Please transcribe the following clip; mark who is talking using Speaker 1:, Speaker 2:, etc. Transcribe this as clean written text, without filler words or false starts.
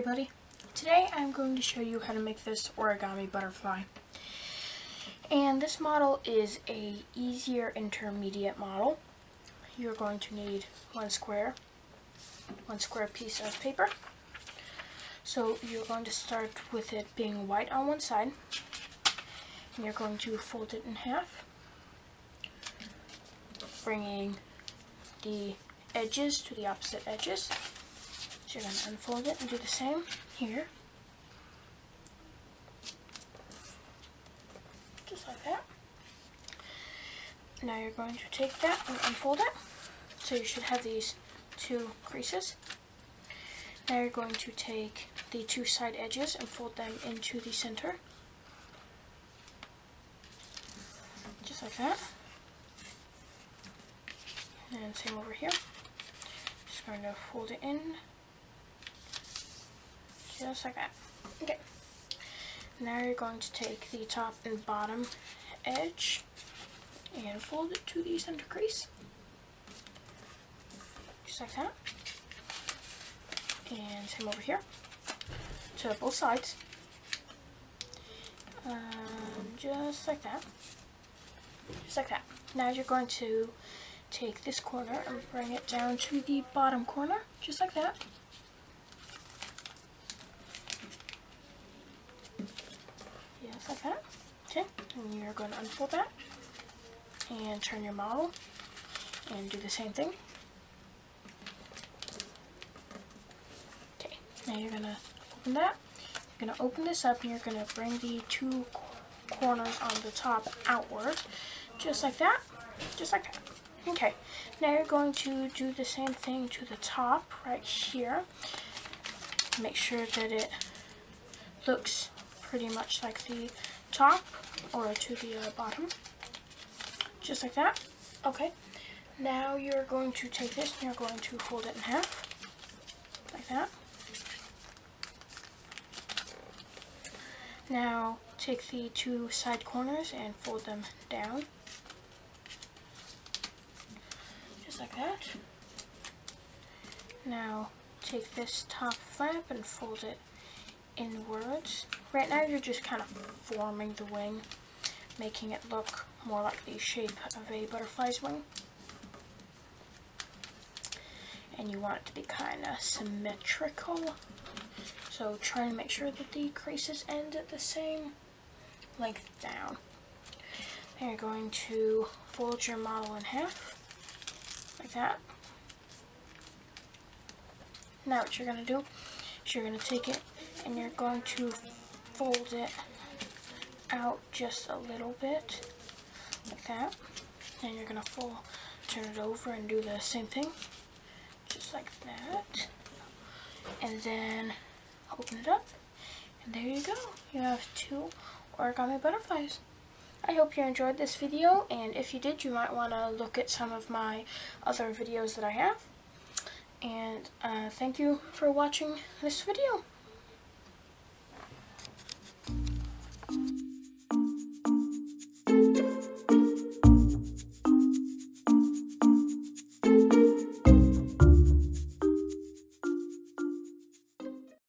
Speaker 1: everybody. Today I'm going to show you how to make this origami butterfly. And this model is a easier intermediate model. You're going to need one square piece of paper. So you're going to start with it being white on one side. And you're going to fold it in half, bringing the edges to the opposite edges. So you're going to unfold it and do the same here. Just like that. Now you're going to take that and unfold it. So you should have these two creases. Now you're going to take the two side edges and fold them into the center. Just like that. And same over here. Just going to fold it in. Just like that. Okay. Now you're going to take the top and bottom edge and fold it to the center crease. Just like that. And same over here. To both sides. Just like that. Just like that. Now you're going to take this corner and bring it down to the bottom corner. Just like that. Just like that. Okay, and you're going to unfold that and turn your model and do the same thing. Okay, now you're going to open that. You're going to open this up and you're going to bring the two corners on the top outward. Just like that. Just like that. Okay, now you're going to do the same thing to the top right here. Make sure that it looks pretty much like the top or to the bottom. Just like that. Okay, now you're going to take this and you're going to fold it in half. Like that. Now take the two side corners and fold them down. Just like that. Now take this top flap and fold it inwards. Right now you're just kind of forming the wing, making it look more like the shape of a butterfly's wing. And you want it to be kind of symmetrical. So try to make sure that the creases end at the same length down. Then you're going to fold your model in half, like that. Now what you're going to do is you're going to take it and you're going to fold it out just a little bit, like that. And you're going to turn it over and do the same thing, just like that. And then open it up, and there you go. You have two origami butterflies. I hope you enjoyed this video, and if you did, you might want to look at some of my other videos that I have. And thank you for watching this video.